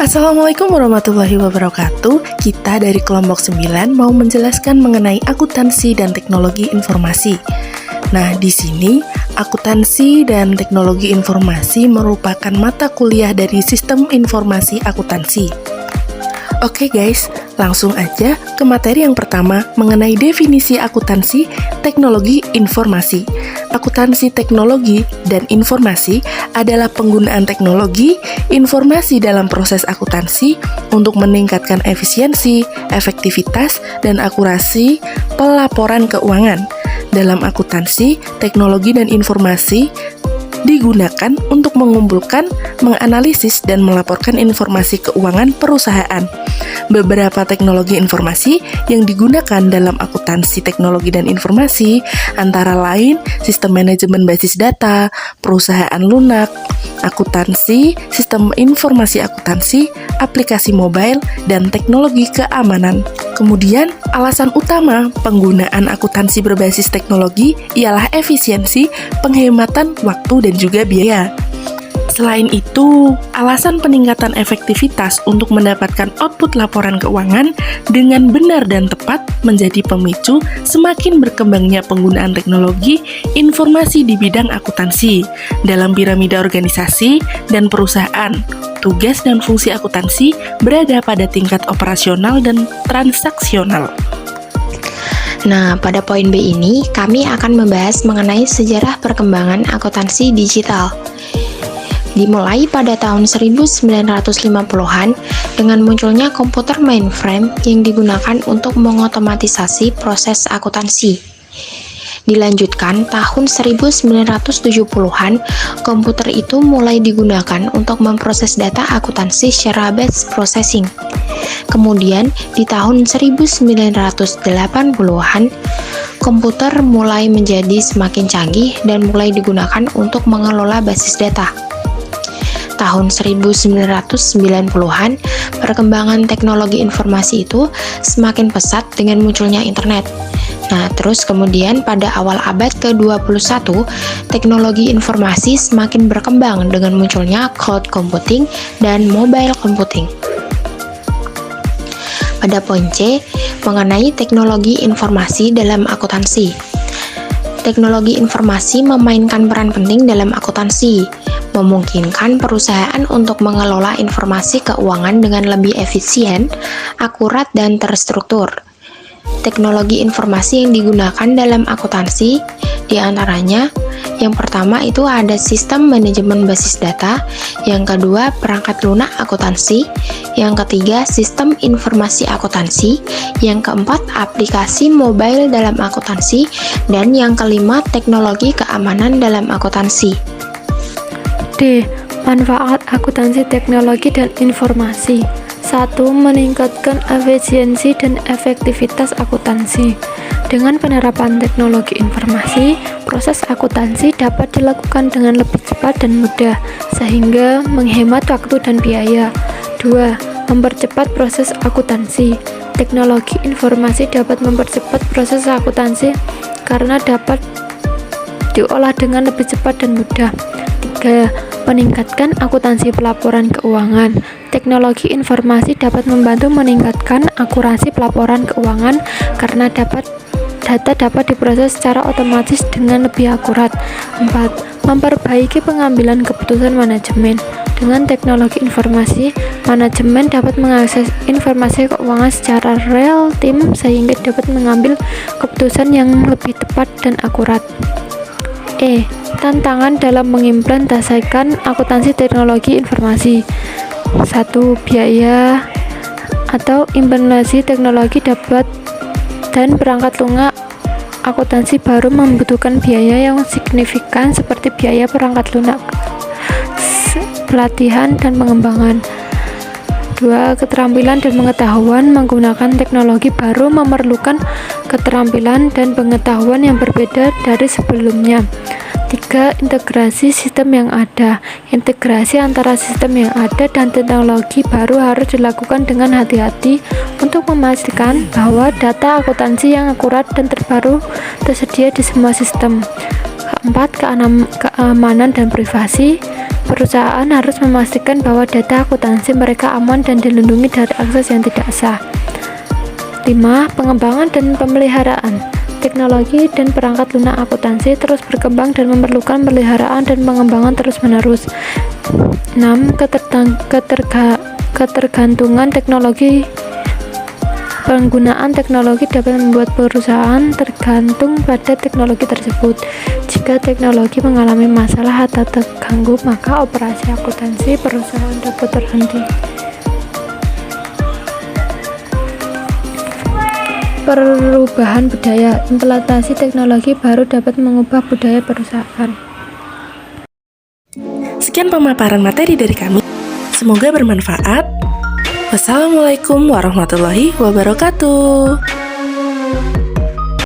Assalamualaikum warahmatullahi wabarakatuh. Kita dari kelompok 9 mau menjelaskan mengenai akuntansi dan teknologi informasi. Nah, di sini akuntansi dan teknologi informasi merupakan mata kuliah dari sistem informasi akuntansi. Oke guys, langsung aja ke materi yang pertama mengenai definisi akuntansi teknologi informasi. Akuntansi teknologi dan informasi adalah penggunaan teknologi informasi dalam proses akuntansi untuk meningkatkan efisiensi, efektivitas, dan akurasi pelaporan keuangan. Dalam akuntansi, teknologi dan informasi digunakan untuk mengumpulkan, menganalisis, dan melaporkan informasi keuangan perusahaan. Beberapa teknologi informasi yang digunakan dalam akuntansi teknologi dan informasi antara lain sistem manajemen basis data, perusahaan lunak, akuntansi, sistem informasi akuntansi, aplikasi mobile, dan teknologi keamanan. Kemudian, alasan utama penggunaan akuntansi berbasis teknologi ialah efisiensi, penghematan waktu, dan juga biaya. Selain itu, alasan peningkatan efektivitas untuk mendapatkan output laporan keuangan dengan benar dan tepat menjadi pemicu semakin berkembangnya penggunaan teknologi informasi di bidang akuntansi dalam piramida organisasi dan perusahaan. Tugas dan fungsi akuntansi berada pada tingkat operasional dan transaksional. Nah, pada poin B ini, kami akan membahas mengenai sejarah perkembangan akuntansi digital. Dimulai pada tahun 1950-an dengan munculnya komputer mainframe yang digunakan untuk mengotomatisasi proses akuntansi. Dilanjutkan tahun 1970-an, komputer itu mulai digunakan untuk memproses data akuntansi secara batch processing. Kemudian, di tahun 1980-an, komputer mulai menjadi semakin canggih dan mulai digunakan untuk mengelola basis data. Tahun 1990-an, perkembangan teknologi informasi itu semakin pesat dengan munculnya internet. Nah, terus kemudian pada awal abad ke-21, teknologi informasi semakin berkembang dengan munculnya cloud computing dan mobile computing. Pada poin C, mengenai teknologi informasi dalam akuntansi. Teknologi informasi memainkan peran penting dalam akuntansi, memungkinkan perusahaan untuk mengelola informasi keuangan dengan lebih efisien, akurat, dan terstruktur. Teknologi informasi yang digunakan dalam akuntansi diantaranya, yang pertama itu ada sistem manajemen basis data, yang kedua perangkat lunak akuntansi, yang ketiga sistem informasi akuntansi, yang keempat aplikasi mobile dalam akuntansi, dan yang kelima teknologi keamanan dalam akuntansi. D. Manfaat akuntansi teknologi dan informasi. 1. Meningkatkan efisiensi dan efektivitas akuntansi. Dengan penerapan teknologi informasi, proses akuntansi dapat dilakukan dengan lebih cepat dan mudah, sehingga menghemat waktu dan biaya. 2. Mempercepat proses akuntansi. Teknologi informasi dapat mempercepat proses akuntansi karena dapat diolah dengan lebih cepat dan mudah. 3. Meningkatkan akuntansi pelaporan keuangan. Teknologi informasi dapat membantu meningkatkan akurasi pelaporan keuangan karena data dapat diproses secara otomatis dengan lebih akurat. 4. Memperbaiki pengambilan keputusan manajemen. Dengan teknologi informasi, manajemen dapat mengakses informasi keuangan secara real time sehingga dapat mengambil keputusan yang lebih tepat dan akurat. E. Tantangan dalam mengimplementasikan akuntansi teknologi informasi. 1. Biaya atau implementasi teknologi dapat dan perangkat lunak akuntansi baru membutuhkan biaya yang signifikan seperti biaya perangkat lunak, pelatihan, dan pengembangan. 2. Keterampilan dan pengetahuan menggunakan teknologi baru memerlukan keterampilan dan pengetahuan yang berbeda dari sebelumnya. 3. Integrasi sistem yang ada. Integrasi antara sistem yang ada dan teknologi baru harus dilakukan dengan hati-hati untuk memastikan bahwa data akuntansi yang akurat dan terbaru tersedia di semua sistem. 4. Keamanan dan privasi. Perusahaan harus memastikan bahwa data akuntansi mereka aman dan dilindungi dari akses yang tidak sah. 5. Pengembangan dan pemeliharaan. Teknologi dan perangkat lunak akuntansi terus berkembang dan memerlukan pemeliharaan dan pengembangan terus-menerus. 6. Ketergantungan teknologi. Penggunaan teknologi dapat membuat perusahaan tergantung pada teknologi tersebut. Jika teknologi mengalami masalah atau terganggu, maka operasi akuntansi perusahaan dapat terhenti. Perubahan budaya. Implementasi teknologi baru dapat mengubah budaya perusahaan. Sekian pemaparan materi dari kami. Semoga bermanfaat. Wassalamualaikum warahmatullahi wabarakatuh.